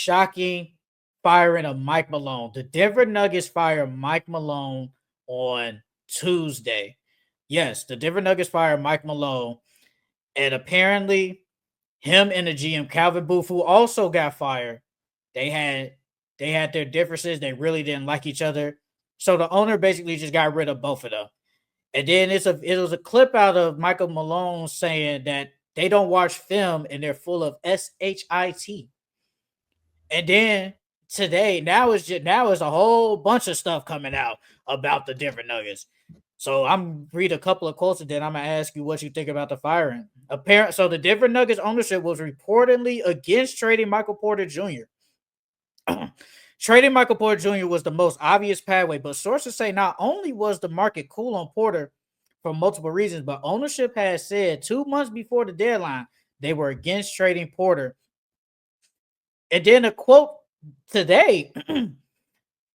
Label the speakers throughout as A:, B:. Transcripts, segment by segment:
A: shocking firing of Mike Malone. The Denver Nuggets fired Mike Malone on Tuesday. Yes, the Denver Nuggets fired Mike Malone, and apparently him and the GM Calvin Booth, who also got fired, they had their differences. They really didn't like each other. So the owner basically just got rid of both of them. And then it was a clip out of Michael Malone saying that they don't watch film and they're full of shit. And then today, now is a whole bunch of stuff coming out about the Denver Nuggets. So I'm read a couple of quotes and then I'm gonna ask you what you think about the firing. So the Denver Nuggets ownership was reportedly against trading Michael Porter Jr. Trading Michael Porter Jr. was the most obvious pathway, but sources say not only was the market cool on Porter for multiple reasons, but ownership has said 2 months before the deadline they were against trading Porter. And then a quote today,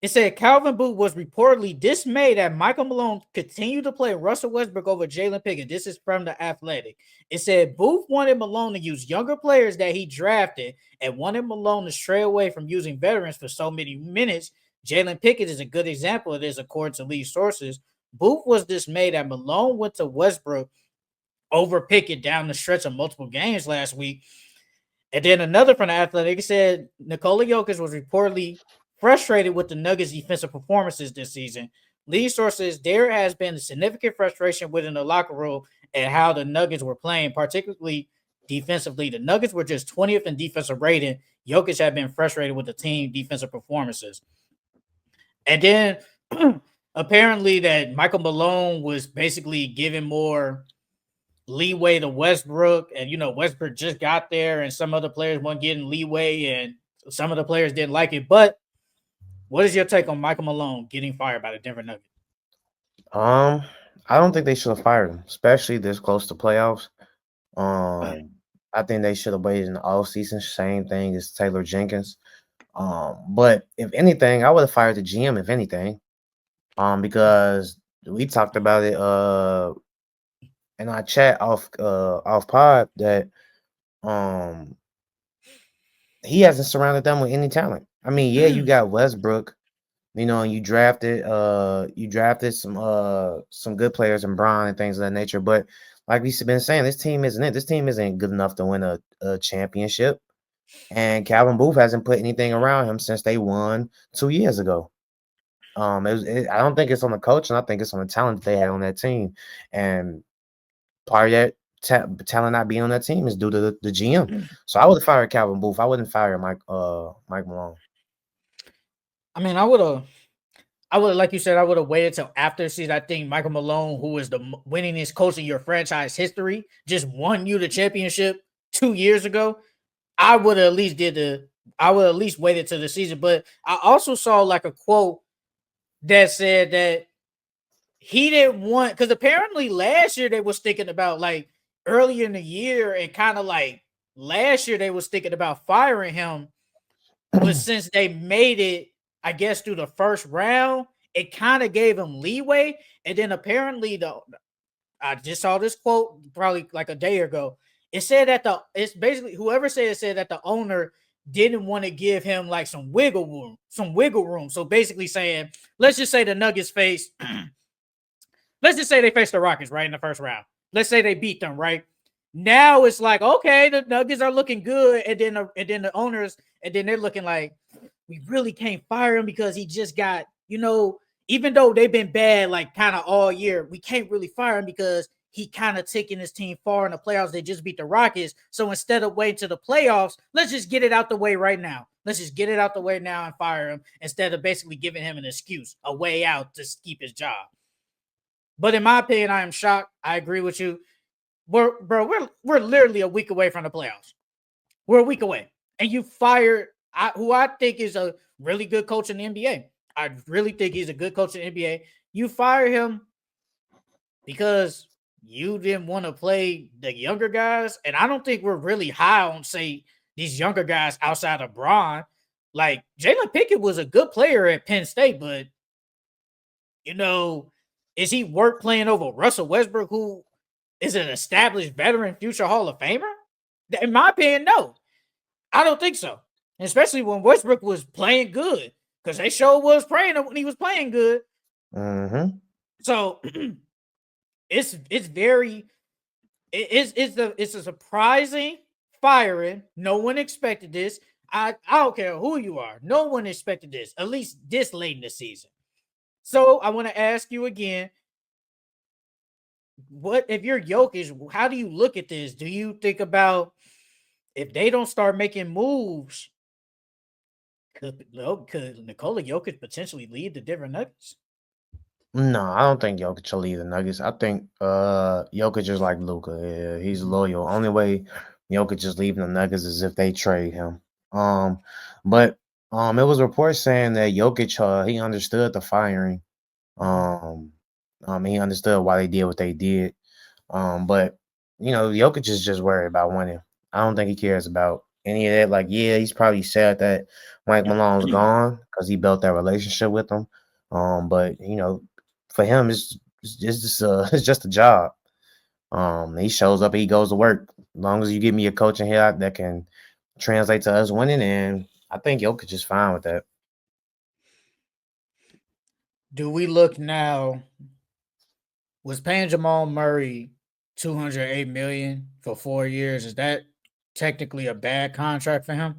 A: it said Calvin Booth was reportedly dismayed that Michael Malone continued to play Russell Westbrook over Jalen Pickett. This is from The Athletic. It said Booth wanted Malone to use younger players that he drafted and wanted Malone to stray away from using veterans for so many minutes. Jalen Pickett is a good example of this, according to lead sources. Booth was dismayed that Malone went to Westbrook over Pickett down the stretch of multiple games last week. And then another from The Athletic said Nikola Jokic was reportedly frustrated with the Nuggets' defensive performances this season. Lead sources, there has been significant frustration within the locker room and how the Nuggets were playing, particularly defensively. The Nuggets were just 20th in defensive rating. Jokic had been frustrated with the team defensive performances. And then apparently that Michael Malone was basically giving more leeway to Westbrook, and Westbrook just got there, and some other players weren't getting leeway, and some of the players didn't like it. But what is your take on Michael Malone getting fired by the Denver Nuggets?
B: I don't think they should have fired him, especially this close to playoffs. I think they should have waited in the off season. Same thing as Taylor Jenkins. But if anything, I would have fired the GM. If anything, because we talked about it in our chat off pod that um he hasn't surrounded them with any talent. I mean, yeah, you got Westbrook, and you drafted some good players in Bron and things of that nature. But like we've been saying, this team isn't it. This team isn't good enough to win a championship. And Calvin Booth hasn't put anything around him since they won 2 years ago. I don't think it's on the coach, and I think it's on the talent that they had on that team. And part of that talent not being on that team is due to the GM. So I would have fired Calvin Booth. I wouldn't fire Mike Malone.
A: I mean, I would have, like you said, I would have waited till after the season. I think Michael Malone, who is the winningest coach in your franchise history, just won you the championship 2 years ago. I would have at least waited till the season. But I also saw like a quote that said that he didn't want, because apparently last year they was thinking about, like, earlier in the year, and kind of like last year they was thinking about firing him, but since they made it, I guess, through the first round, it kind of gave him leeway. And then apparently I just saw this quote probably like a day ago. It said that it's basically whoever said that the owner didn't want to give him like some wiggle room. So basically saying, let's just say the Nuggets face, let's just say they face the Rockets right in the first round. Let's say they beat them, right? Now it's like, okay, the Nuggets are looking good, and then the owners, and then they're looking like, we really can't fire him because he just got, even though they've been bad like kind of all year, we can't really fire him because he kind of taking his team far in the playoffs. They just beat the Rockets. So instead of waiting to the playoffs, let's just get it out the way right now. Let's just get it out the way now and fire him instead of basically giving him an excuse, a way out to keep his job. But in my opinion, I am shocked. I agree with you. We're literally a week away from the playoffs. We're a week away. And you fired who I think is a really good coach in the NBA. I really think he's a good coach in the NBA. You fire him because you didn't want to play the younger guys. And I don't think we're really high on, say, these younger guys outside of Bron. Like, Jalen Pickett was a good player at Penn State, but, is he worth playing over Russell Westbrook, who is an established veteran future Hall of Famer? In my opinion, no. I don't think so. especially when Westbrook was playing good, because they sure was praying when he was playing good.
B: Mm-hmm.
A: So it's very it's a surprising firing. No one expected this. I don't care who you are. No one expected this, at least this late in the season. So I want to ask you again, what if you're Jokic, how do you look at this? Do you think about if they don't start making moves, could Nikola Jokic potentially lead the Denver Nuggets?
B: No, I don't think Jokic will leave the Nuggets. I think Jokic is like Luka. Yeah, he's loyal. Only way Jokic is leaving the Nuggets is if they trade him. Um, but it was reports saying that Jokic he understood the firing. Um, he understood why they did what they did. But Jokic is just worried about winning. I don't think he cares about any of that. Like, yeah, he's probably sad that Mike Malone's gone because he built that relationship with him. But for him, it's just it's just a job. He shows up, he goes to work. As long as you give me a coaching here that can translate to us winning, and I think Jokic is fine with that.
A: Do we look now? Was paying Jamal Murray 208 million for 4 years? Is that technically a bad contract for him?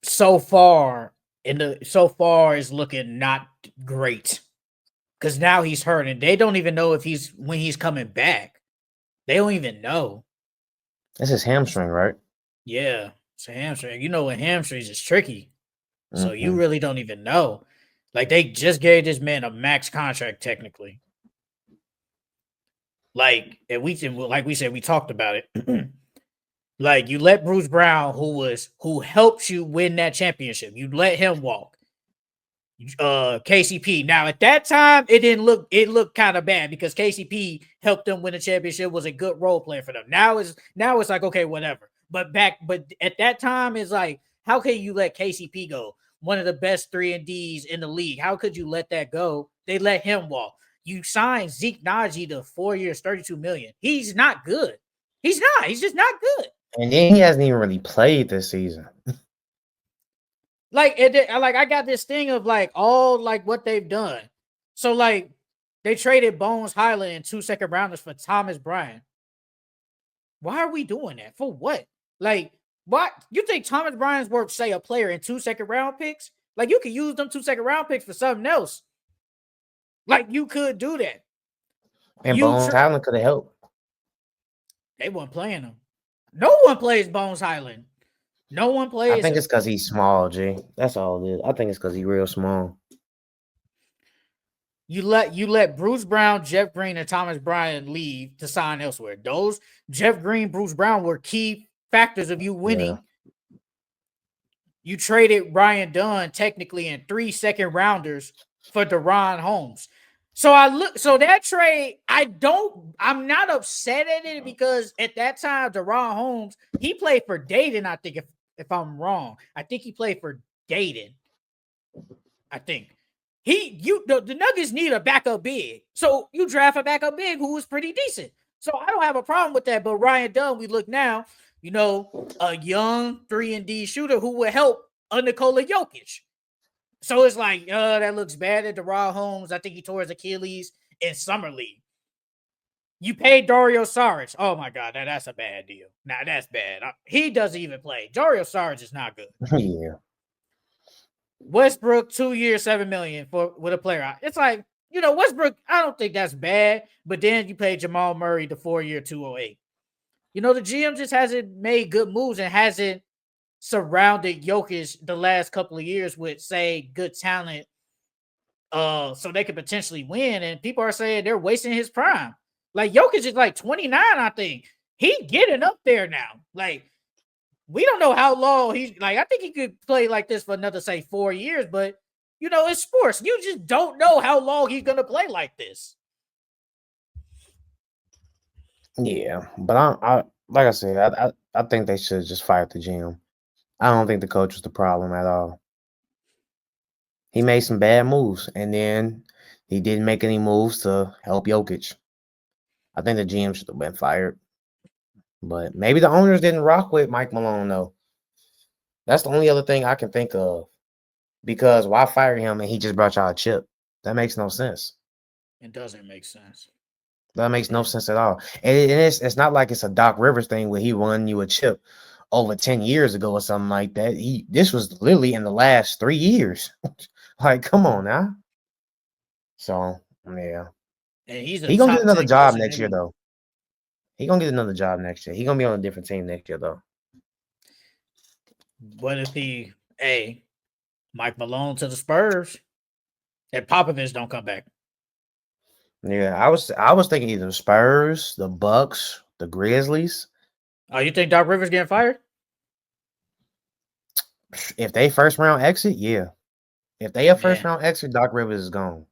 A: So far is looking not great because now he's hurt and they don't even know if he's when he's coming back. They don't even know.
B: It's his hamstring, right?
A: Yeah, it's a hamstring. You know, with hamstrings, it's tricky. So you
B: Mm-hmm.
A: really don't even know. Like they just gave this man a max contract technically. And like we said, we talked about it. Like you let Bruce Brown, who helps you win that championship, you let him walk. KCP. Now at that time, it looked kind of bad because KCP helped them win the championship, was a good role player for them. Now it's like okay, whatever. But at that time, it's like, how can you let KCP go? One of the best 3-and-Ds in the league. How could you let that go? They let him walk. You signed Zeke Naji to 4 years, 32 million. He's not good. He's not. He's just not good.
B: And then he hasn't even really played this season.
A: I got this thing of like all like what they've done. So like they traded Bones Highland and 2 second rounders for Thomas Bryant. Why are we doing that? For what? Like, what you think Thomas Bryant's worth, say, a player in 2 second round picks? Like you could use them 2 second round picks for something else. Like you could do that.
B: And Bones Highland could have helped.
A: They weren't playing him. No one plays Bones Highland. No one plays
B: I think
A: him.
B: it's because he's small, G. That's all it is. I think it's because he's real small.
A: You let Bruce Brown, Jeff Green, and Thomas Bryant leave to sign elsewhere. Those Jeff Green, Bruce Brown were key factors of you winning. Yeah. You traded Ryan Dunn technically in 3 second rounders for DeRon Holmes. So that trade, I'm not upset at it because at that time, DeRon Holmes, he played for Dayton, I think, if I'm wrong. I think he played for Dayton. I think. The Nuggets need a backup big. So you draft a backup big who was pretty decent. So I don't have a problem with that. But Ryan Dunn, we look now, a young 3-and-D shooter who will help a Nikola Jokic. So it's like, that looks bad at DeRon Holmes. I think he tore his Achilles in Summer League. You paid Dario Saric. Oh my God, that's a bad deal. Now that's bad. He doesn't even play. Dario Saric is not good.
B: Yeah.
A: Westbrook, 2 years, $7 million with a player. It's like, Westbrook, I don't think that's bad. But then you pay Jamal Murray the 4-year, 208. The GM just hasn't made good moves and hasn't surrounded Jokic the last couple of years with, say, good talent, so they could potentially win. And people are saying they're wasting his prime. Like Jokic is like 29, I think. He getting up there now. Like, we don't know how long he's like. I think he could play like this for another, say, 4 years, but it's sports. You just don't know how long he's gonna play like this.
B: Yeah, but I like I said, I think they should just fire the GM. I don't think the coach was the problem at all. He made some bad moves, and then he didn't make any moves to help Jokic. I think the GM should have been fired. But maybe the owners didn't rock with Mike Malone though. That's the only other thing I can think of. Because why fire him and he just brought y'all a chip? That makes no sense.
A: It doesn't make sense.
B: That makes no sense at all. And it's not like it's a Doc Rivers thing where he won you a chip over 10 years ago or something like that. This was literally in the last 3 years. Like, come on now. So, yeah.
A: And he's a
B: He gonna get
A: top
B: another
A: 10
B: job
A: coach in
B: next year,
A: NBA.
B: though. He gonna get another job next year. He gonna be on a different team next year, though.
A: What if Mike Malone to the Spurs and Popovich don't come back?
B: Yeah, I was thinking either the Spurs, the Bucks, the Grizzlies.
A: Oh, you think Doc Rivers getting fired?
B: If they first round exit, yeah. If they a first
A: Man,
B: round exit, Doc Rivers is gone.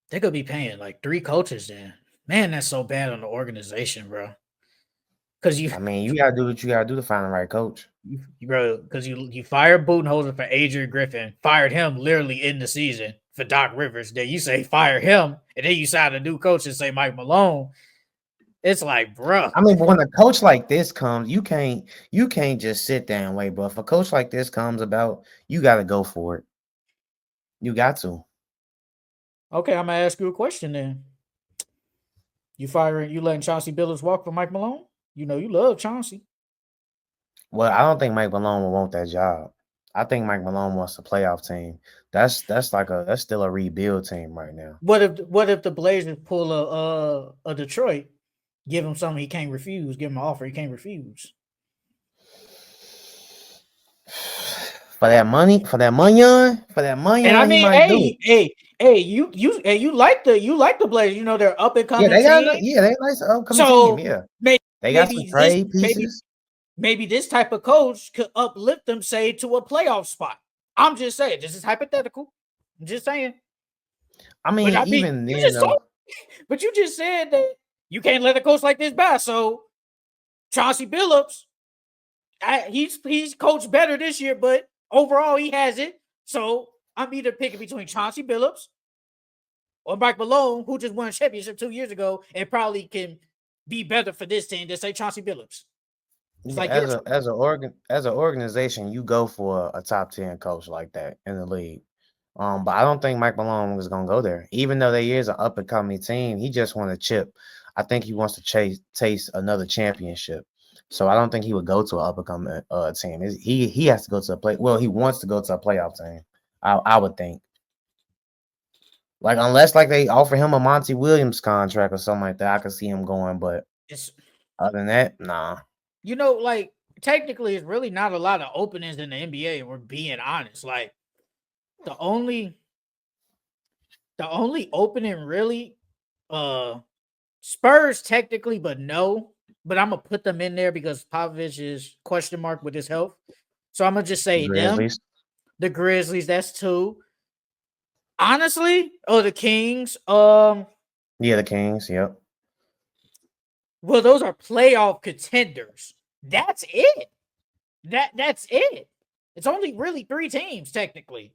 A: they could be paying like 3 coaches then. Man, that's so bad on the organization, bro. Because
B: I mean, you gotta do what you gotta do to find the right coach.
A: you fired Budenholzer for Adrian Griffin, fired him literally in the season for Doc Rivers. Then you say fire him, and then you sign a new coach and say Mike Malone. It's like, bro.
B: I mean, but when a coach like this comes, you can't just sit there and wait, bro. If a coach like this comes about, you gotta go for it. You got to.
A: Okay, I'm gonna ask you a question then. You letting Chauncey Billups walk for Mike Malone? You know you love Chauncey.
B: Well, I don't think Mike Malone will want that job. I think Mike Malone wants a playoff team. That's still a rebuild team right now.
A: What if the Blazers pull a Detroit, give him something he can't refuse, give him an offer he can't refuse?
B: For that money,
A: And I
B: he
A: mean,
B: might do it.
A: you like the Blazers. You know they're up and
B: Yeah,
A: coming team.
B: they nice upcoming team.
A: So
B: Yeah,
A: maybe
B: they got some
A: maybe this
B: trade
A: maybe
B: pieces.
A: maybe this type of coach could uplift them, say, to a playoff spot. I'm just saying, this is hypothetical. I'm just saying.
B: I
A: But
B: mean,
A: I mean,
B: even
A: you
B: then
A: just
B: though,
A: told, but you just said that you can't let a coach like this pass. So Chauncey Billups, he's coached better this year, but overall he has it. So I'm either picking between Chauncey Billups or Mike Malone, who just won a championship 2 years ago and probably can be better for this team than say Chauncey Billups. It's
B: yeah,
A: like your
B: as an organization, you go for a top 10 coach like that in the league. But I don't think Mike Malone was gonna go there. Even though they is an up and coming team, he just won a chip. I think he wants to taste another championship. So I don't think he would go to an up and coming team. He has to go to a play. Well, he wants to go to a playoff team. I would think. Like unless like they offer him a Monty Williams contract or something like that, I could see him going. But
A: it's
B: other than that, nah.
A: like technically it's really not a lot of openings in the NBA, and we're being honest. Like the only opening really Spurs technically, but no. But I'm gonna put them in there because Popovich is question mark with his health. So I'm gonna just say them.
B: Grizzlies.
A: The Grizzlies, that's 2. Honestly, the Kings.
B: Yeah, the Kings. Yep.
A: Well, those are playoff contenders. That's it. That's it. It's only really 3 teams technically.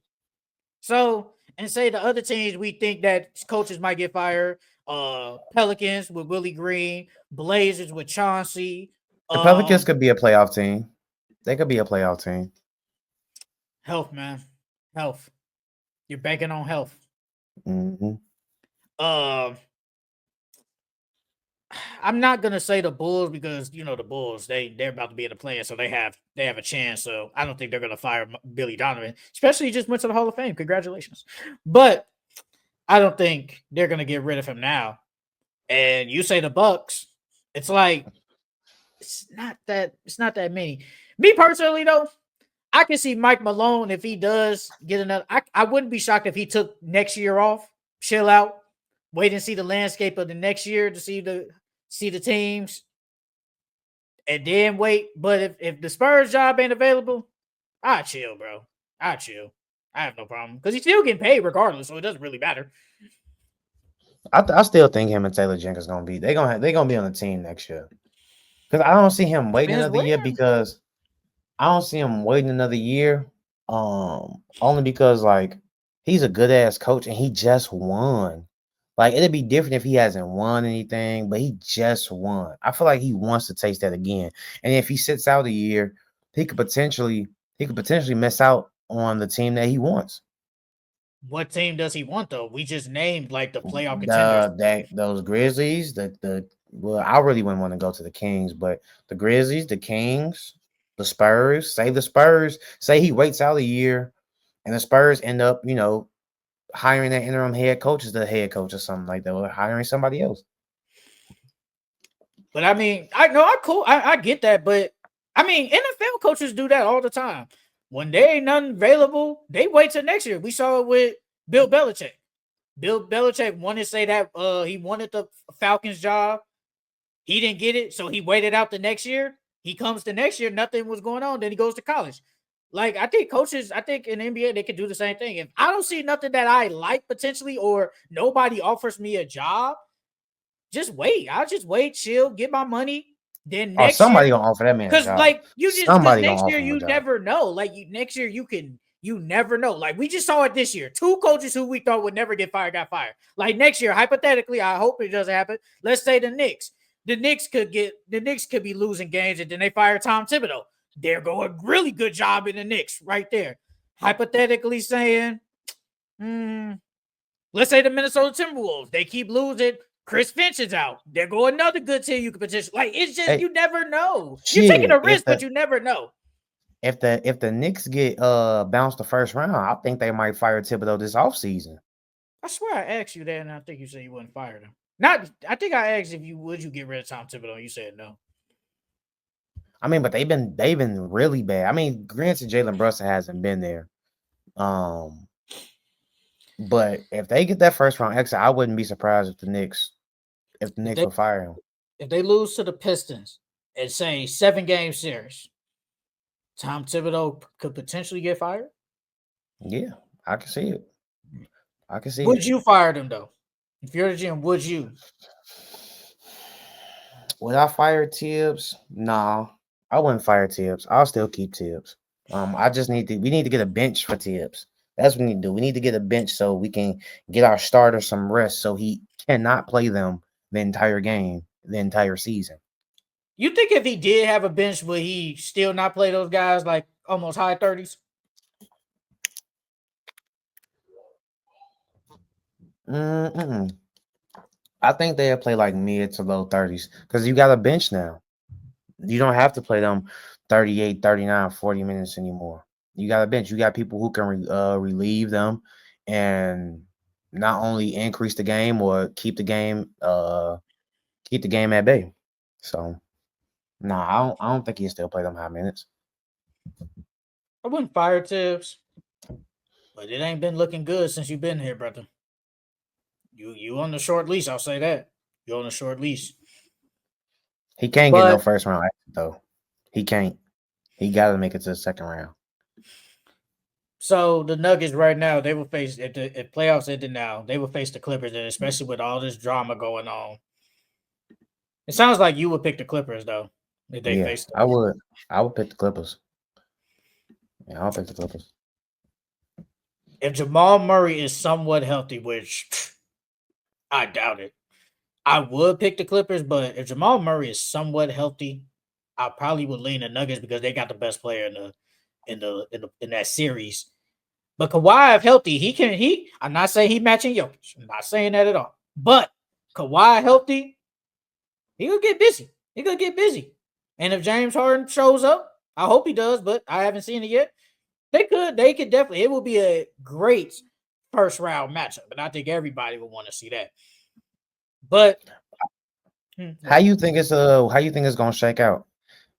A: So, and say the other teams we think that coaches might get fired. Pelicans with Willie Green, Blazers with Chauncey.
B: The Pelicans could be a playoff team. They could be a playoff team.
A: Health, man. Health. You're banking on health.
B: Mm-hmm.
A: I'm not gonna say the Bulls because the Bulls they're about to be in the play, so they have a chance. So I don't think they're gonna fire Billy Donovan, especially he just went to the Hall of Fame. Congratulations, but I don't think they're gonna get rid of him now. And you say the Bucks, it's like it's not that many. Me personally though, I can see Mike Malone if he does get another. I wouldn't be shocked if he took next year off, chill out, wait and see the landscape of the next year to see the teams, and then wait. But if the Spurs job ain't available, I chill, bro. I chill. I have no problem because he's still getting paid regardless, so it doesn't really matter.
B: I still think him and Taylor Jenkins gonna be they gonna be on the team next year. Because I don't see him waiting another year because I don't see him waiting another year. Only because like he's a good ass coach and he just won. Like it'd be different if he hasn't won anything, but he just won. I feel like he wants to taste that again. And if he sits out a year, he could potentially miss out on the team that he wants.
A: What team does he want though? We just named like the playoff contenders.
B: Those Grizzlies, the well, I really wouldn't want to go to the Kings, but the Grizzlies, the Kings, the Spurs. Say the Spurs, say he waits out a year, and the Spurs end up, hiring that interim head coach as the head coach or something like that, or hiring somebody else.
A: But I mean, I know I cool. I get that, but I mean, NFL coaches do that all the time. When there ain't nothing available, they wait till next year. We saw it with Bill Belichick. Bill Belichick wanted to say that he wanted the Falcons job. He didn't get it, so he waited out the next year. He comes the next year, nothing was going on. Then he goes to college. Like I think coaches, I think in the NBA they could do the same thing. If I don't see nothing that I like potentially, or nobody offers me a job, just wait. I'll just wait, chill, get my money. Then
B: Oh,
A: next year,
B: somebody gonna offer that man a
A: because
B: job.
A: like because
B: Somebody gonna
A: next
B: offer
A: year
B: him a
A: you
B: job.
A: never know. Like next year you never know. Like we just saw it this year. Two coaches who we thought would never get fired got fired. Like next year, hypothetically, I hope it doesn't happen. Let's say the Knicks. The Knicks could be losing games, and then they fire Tom Thibodeau. There go a really good job in the Knicks right there. Hypothetically saying, let's say the Minnesota Timberwolves, they keep losing. Chris Finch is out. There go another good team you could potentially like. It's just you never know. You're taking a risk, but you never know.
B: If the Knicks get bounced the first round, I think they might fire Thibodeau this offseason.
A: I swear I asked you that, and I think you said you wouldn't fire them. Not, I think I asked if you would get rid of Tom Thibodeau. You said no.
B: I mean, but they've been really bad. I mean, granted, Jalen Brunson hasn't been there. But if they get that first round exit, I wouldn't be surprised if the Knicks would fire him.
A: If they lose to the Pistons and say 7-game series, Tom Thibodeau could potentially get fired.
B: Yeah, I can see it. I can see
A: Would you fire them though? If you're the GM, would you?
B: Would I fire Tibbs? No, I wouldn't fire Tibbs. I'll still keep Tibbs. I just we need to get a bench for Tibbs. That's what we need to do. We need to get a bench so we can get our starter some rest so he cannot play them the entire game, the entire season.
A: You think if he did have a bench, would he still not play those guys like almost high 30s?
B: I think they'll play like mid to low 30s because you got a bench now. You don't have to play them 38, 39, 40 minutes anymore. You got a bench. You got people who can relieve them and not only increase the game or keep the game at bay. So, I don't think he still play them high minutes.
A: I wouldn't fire Tibbs, but it ain't been looking good since you've been here, brother. You on the short leash, I'll say that. You're on the short leash.
B: He can't get no first round exit, though. He can't. He got to make it to the second round.
A: So the Nuggets right now, they will face if playoffs ended now, they will face the Clippers, and especially with all this drama going on. It sounds like you would pick the Clippers though. If they face them.
B: I would pick the Clippers. Yeah, I'll pick the Clippers.
A: If Jamal Murray is somewhat healthy, which I doubt it, I would pick the Clippers. But if Jamal Murray is somewhat healthy, I probably would lean the Nuggets because they got the best player in that series. But Kawhi, if healthy, I'm not saying he matching Jokic. I'm not saying that at all. But Kawhi healthy, he could get busy. He could get busy. And if James Harden shows up, I hope he does, but I haven't seen it yet. They could definitely. It will be a great first round matchup, and I think everybody would want to see that. But
B: how you think it's gonna shake out?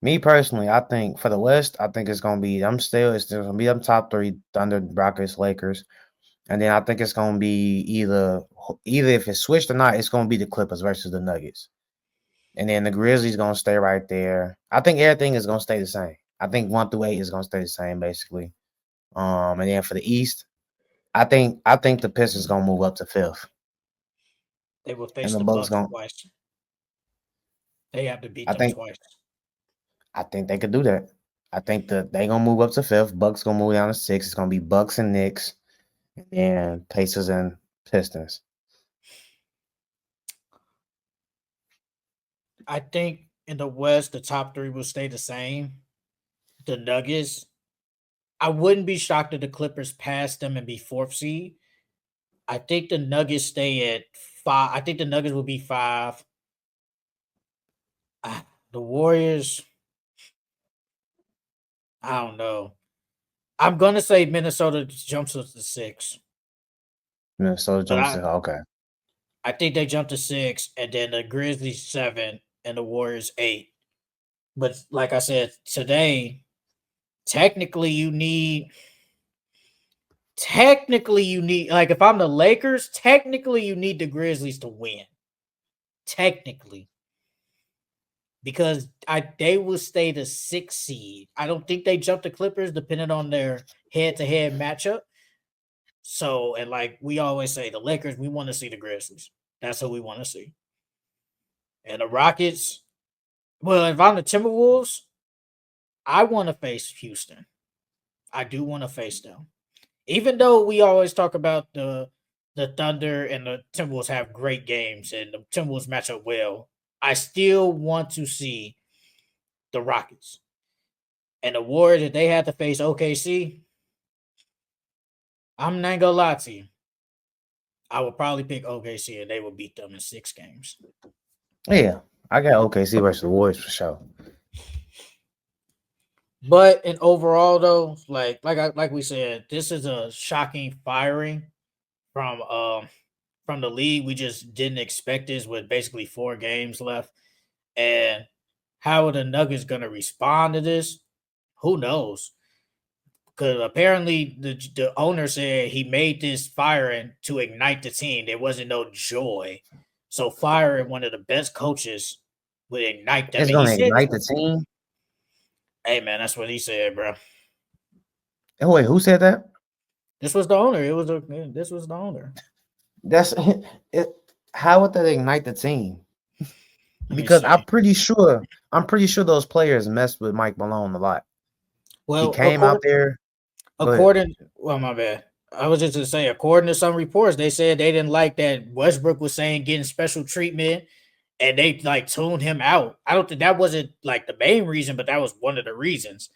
B: Me personally, I think for the West, I think it's gonna be it's gonna be them top three: Thunder, Rockets, Lakers, and then I think it's gonna be either if it's switched or not, it's gonna be the Clippers versus the Nuggets, and then the Grizzlies gonna stay right there. I think everything is gonna stay the same. I think 1 through 8 is gonna stay the same basically. And then for the East, I think the Pistons gonna move up to 5th.
A: They will face the Bucks twice. They have to beat them twice.
B: I think they could do that. I think that they gonna move up to 5th. Bucks gonna move down to 6th. It's gonna be Bucks and Knicks, and Pacers and Pistons.
A: I think in the West, the top three will stay the same. The Nuggets. I wouldn't be shocked if the Clippers pass them and be fourth seed. I think the Nuggets stay at 5. I think the Nuggets will be 5. The Warriors, I don't know. I'm gonna say Minnesota jumps up to 6,
B: Minnesota
A: but
B: jumps to okay.
A: I think they jump to 6, and then the Grizzlies 7, and the Warriors 8. But like I said today, technically you need like if I'm the Lakers, technically you need the Grizzlies to win. Technically. Because they will stay the 6th seed. I don't think they jump the Clippers depending on their head-to-head matchup. So, and like we always say, the Lakers, we want to see the Grizzlies. That's who we want to see. And the Rockets, well, if I'm the Timberwolves, I want to face Houston. I do want to face them. Even though we always talk about the Thunder and the Timberwolves have great games and the Timberwolves match up well, I still want to see the Rockets. And the Warriors, if they had to face OKC, I'm not gonna lie to you. I would probably pick OKC and they would beat them in 6 games.
B: Yeah, I got OKC versus the Warriors for sure.
A: But in overall, though, like we said, this is a shocking firing from the league. We just didn't expect this with basically 4 games left. And how are the Nuggets gonna respond to this? Who knows? Because apparently the owner said he made this firing to ignite the team. There wasn't no joy. So firing one of the best coaches would ignite them.
B: It's
A: And he
B: gonna
A: said,
B: ignite the team.
A: "Hey man, that's what he said, bro."
B: Oh wait, who said that?
A: This was the owner. This was the owner.
B: That's it. How would that ignite the team?
A: Let me
B: Because
A: see.
B: I'm pretty sure those players messed with Mike Malone a lot.
A: Well,
B: He came out there.
A: well, my bad. I was just to say, according to some reports, they said they didn't like that Westbrook was saying getting special treatment, and they like tuned him out. I don't think that wasn't like the main reason, but that was one of the reasons.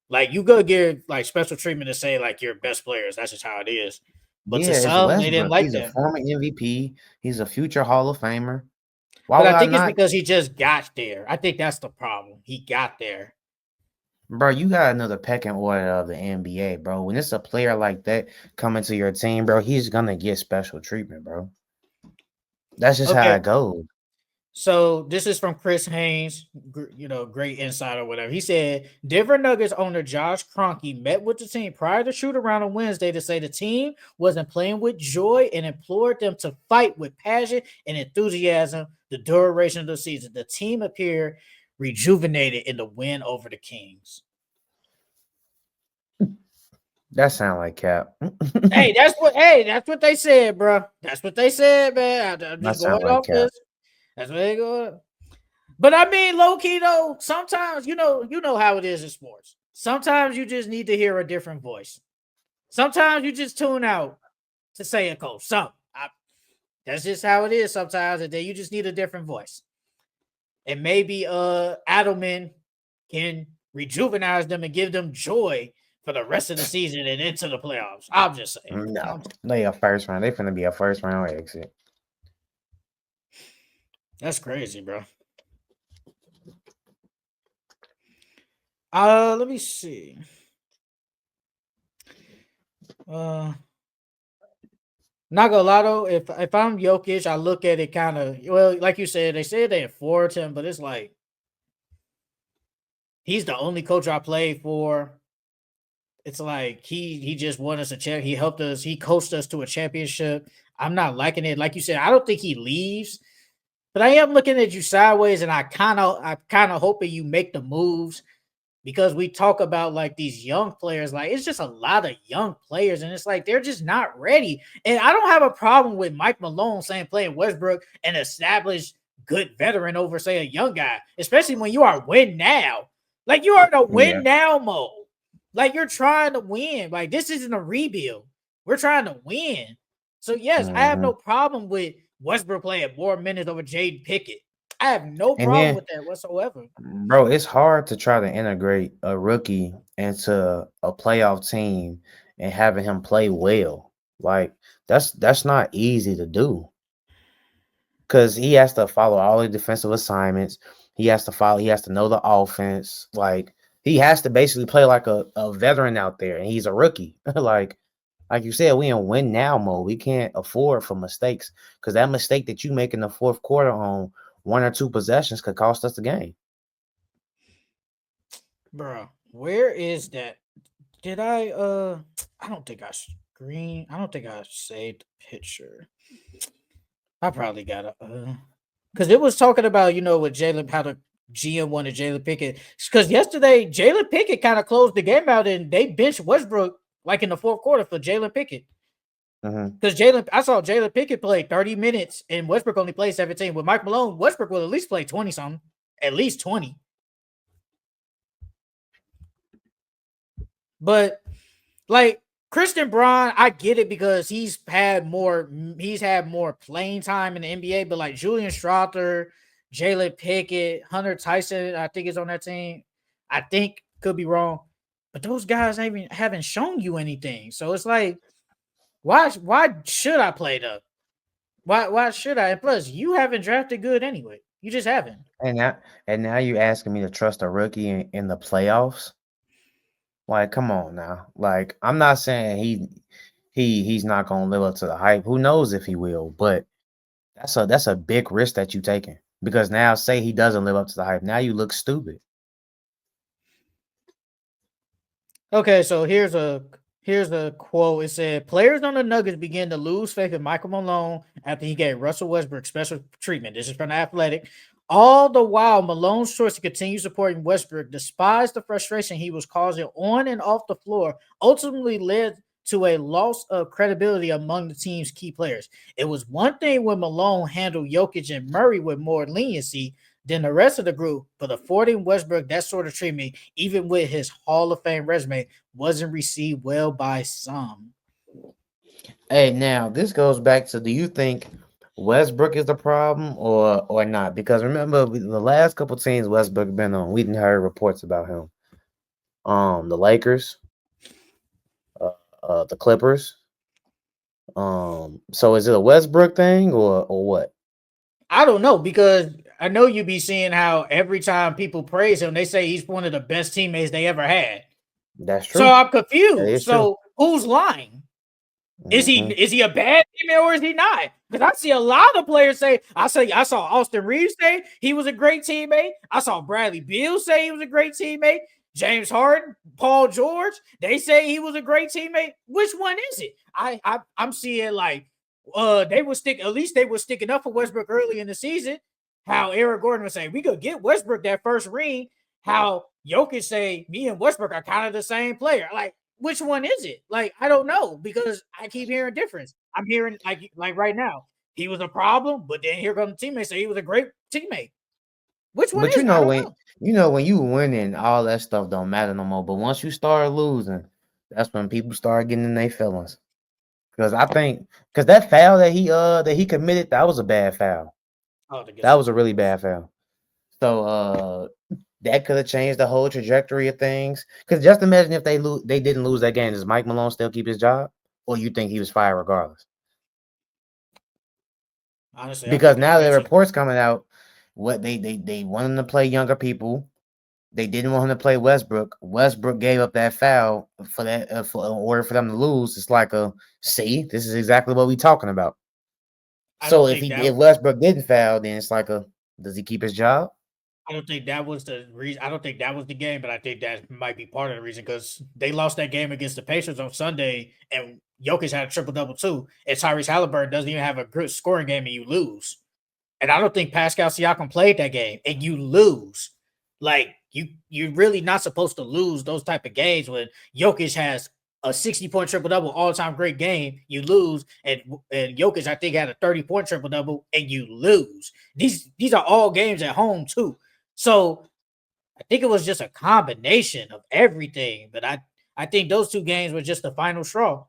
A: Like you go give like special treatment to say like your best players. That's just how it is. But to
B: Yeah, it's
A: some, they didn't
B: Westbrook.
A: like
B: He's a
A: that.
B: former MVP. He's a future Hall of Famer. Why
A: But
B: would
A: I
B: I
A: think it's
B: not?
A: because he just got there. I think that's the problem. He got there.
B: Bro, you got another pecking order of the NBA, bro. When it's a player like that coming to your team, bro, he's gonna get special treatment, bro. That's just how
A: Okay,
B: it goes.
A: so this is from Chris Haynes, great insider, whatever. He said Denver Nuggets owner Josh Kroenke met with the team prior to shoot around on Wednesday to say the team wasn't playing with joy and implored them to fight with passion and enthusiasm the duration of the season. The team appeared rejuvenated in the win over the Kings.
B: That sound like cap.
A: Hey, that's what they said, bro. That's what they said, man. I'm
B: That
A: just
B: sound
A: going
B: like
A: off
B: cap.
A: this. That's what they go. But I mean, low key though, sometimes you know how it is in sports. Sometimes you just need to hear a different voice. Sometimes you just tune out to say a coach. That's just how it is sometimes, and then you just need a different voice. And maybe Adelman can rejuvenate them and give them joy for the rest of the season and into the playoffs. I'm just saying.
B: No, they a first round. They finna be a first round exit.
A: That's crazy, bro. Let me see. Not gonna lie though, if I'm Jokic, I look at it kind of like you said, they said they afford him, but it's like he's the only coach I played for. It's like he just won us a champ. He helped us. He coached us to a championship. I'm not liking it. Like you said, I don't think he leaves, but I am looking at you sideways, and I kind of hoping you make the moves because we talk about like these young players, like it's just a lot of young players, and it's like they're just not ready. And I don't have a problem with Mike Malone saying playing Westbrook, an established good veteran over say a young guy, especially when you are win now. Like you are in a win now mode. Like you're trying to win. Like this isn't a rebuild. We're trying to win. So yes, I have no problem with Westbrook playing more minutes over Jaden Pickett. I have no
B: And
A: problem
B: then,
A: with that whatsoever.
B: bro, it's hard to try to integrate a rookie into a playoff team and having him play well. Like that's not easy to do because he has to follow all the defensive assignments. He has to follow. He has to know the offense. Like he has to basically play like a veteran out there, and he's a rookie. Like you said, we in win now mode. We can't afford for mistakes because that mistake that you make in the fourth quarter on one or two possessions could cost us the game.
A: Bro, where is that? Did I don't think I don't think I saved the picture. I probably got because it was talking about, with Jalen, how the GM wanted Jalen Pickett. Because yesterday, Jalen Pickett kind of closed the game out and they benched Westbrook like in the fourth quarter for Jalen Pickett.
B: Mm-hmm.
A: Because I saw Jalen Pickett play 30 minutes and Westbrook only played 17. With Mike Malone, Westbrook will at least play 20 something. At least 20. But like Christian Braun, I get it because he's had more playing time in the NBA, but like Julian Strawther, Jalen Pickett, Hunter Tyson, I think is on that team. I think, could be wrong, but those guys haven't shown you anything. So it's like, why should I play them? Why should I? And plus, you haven't drafted good anyway. You just haven't.
B: And now you asking me to trust a rookie in the playoffs? Like, come on now. Like, I'm not saying he's not gonna live up to the hype. Who knows if he will? But that's a big risk that you taking because now say he doesn't live up to the hype. Now you look stupid.
A: Okay, so here's a quote. It said, "Players on the Nuggets begin to lose faith in Michael Malone after he gave Russell Westbrook special treatment." This is from the Athletic. All the while, Malone's choice to continue supporting Westbrook, despite the frustration he was causing on and off the floor, ultimately led to a loss of credibility among the team's key players. It was one thing when Malone handled Jokic and Murray with more leniency than the rest of the group, but affording Westbrook that sort of treatment, even with his Hall of Fame resume, wasn't received well by some.
B: Hey, now this goes back to: do you think Westbrook is the problem or not? Because remember, the last couple teams Westbrook been on, we didn't hear reports about him. The Lakers, the Clippers. So is it a Westbrook thing or what?
A: I don't know, because I know you be seeing how every time people praise him, they say he's one of the best teammates they ever had.
B: That's
A: So
B: true.
A: I'm
B: That
A: confused.
B: is true.
A: So who's lying?
B: Hmm.
A: Is he a bad teammate or is he not? Because I see a lot of players say, I saw Austin Reeves say he was a great teammate. I saw Bradley Beal say he was a great teammate. James Harden, Paul George, they say he was a great teammate. Which one is it? I'm seeing like at least they were sticking up for Westbrook early in the season. How Eric Gordon was saying we could get Westbrook that first ring. How Jokic say me and Westbrook are kind of the same player. Like, which one is it? Like, I don't know, because I keep hearing difference. I'm hearing like right now, he was a problem, but then here comes the teammate say he was a great teammate. Which one
B: But
A: is it? I don't know.
B: when you winning, all that stuff don't matter no more. But once you start losing, that's when people start getting in their feelings. Because I think because that foul that he committed, that was a bad foul.
A: Oh, to get
B: That
A: some
B: was a really bad foul. So that could have changed the whole trajectory of things. Because just imagine if they didn't lose that game, does Mike Malone still keep his job, or you think he was fired regardless?
A: honestly, I
B: Because
A: think
B: now the
A: eventually.
B: reports coming out, what they want him to play younger people. They didn't want him to play Westbrook. Westbrook gave up that foul for that for in order for them to lose. It's like see, this is exactly what we talking about.
A: I
B: So
A: don't think
B: if
A: that
B: Westbrook didn't foul, then it's like does he keep his job?
A: I don't think that was the reason. I don't think that was the game, but I think that might be part of the reason, because they lost that game against the Pacers on Sunday, and Jokic had a triple double too, and Tyrese Halliburton doesn't even have a good scoring game, and you lose. And I don't think Pascal Siakam played that game, and you lose. Like, you're really not supposed to lose those type of games when Jokic has a 60-point triple double, all time great game. You lose, and Jokic I think had a 30-point triple double, and you lose. These are all games at home too. So I think it was just a combination of everything. But I think those two games were just the final straw.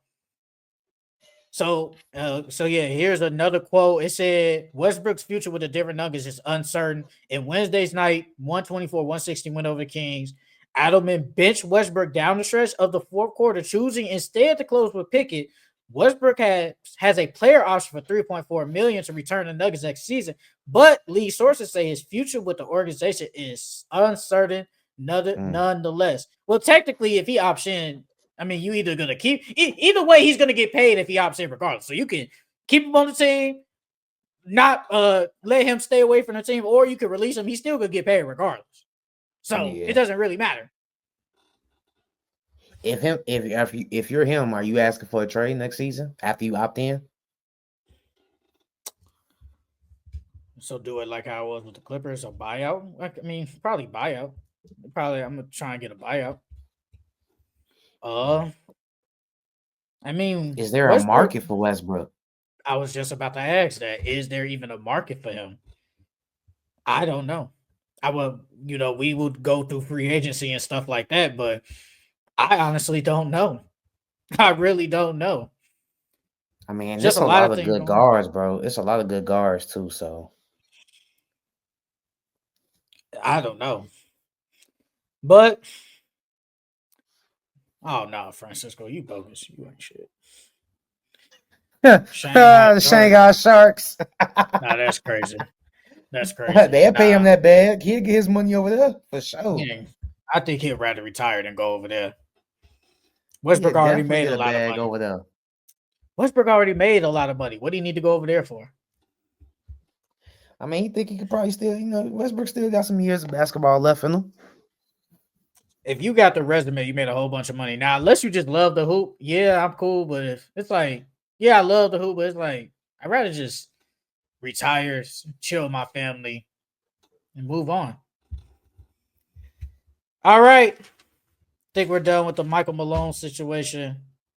A: So yeah, here's another quote. It said Westbrook's future with the Denver Nuggets is uncertain. In Wednesday's night, 124-160 win over the Kings. Adelman benched Westbrook down the stretch of the fourth quarter, choosing instead to close with Pickett. Westbrook has a player option for $3.4 million to return to the Nuggets next season, but league sources say his future with the organization is uncertain nonetheless. Well, technically, if he opts in, I mean, you either gonna keep either way, he's gonna get paid if he opts in regardless. So you can keep him on the team, not let him stay away from the team, or you can release him. He's still gonna get paid regardless. So it doesn't really matter.
B: If you're him, are you asking for a trade next season after you opt in?
A: So do it like I was with the Clippers, a buyout. I mean, probably buyout. Probably I'm gonna try and get a buyout. I mean,
B: is there a market for Westbrook?
A: I was just about to ask that. Is there even a market for him? I don't know. I would, we would go through free agency and stuff like that, but I honestly don't know. I really don't know.
B: I mean, just a lot of good guards, bro. It's a lot of good guards too, so
A: I don't know. But oh no, Francisco, you bogus. You ain't shit.
B: Shanghai Sharks.
A: Nah, that's crazy. That's crazy.
B: They'll pay him that bag. He'll get his money over there for sure.
A: Yeah, I think he'd rather retire than go over there. Westbrook already made a lot of money
B: over there.
A: Westbrook already made a lot of money. What do you need to go over there for?
B: I mean, he think he could probably still, Westbrook still got some years of basketball left in him.
A: If you got the resume, you made a whole bunch of money. Now, unless you just love the hoop, yeah, I'm cool. But if it's like, yeah, I love the hoop, but it's like, I'd rather just retire, chill with my family, and move on. All right. I think we're done with the Michael Malone situation.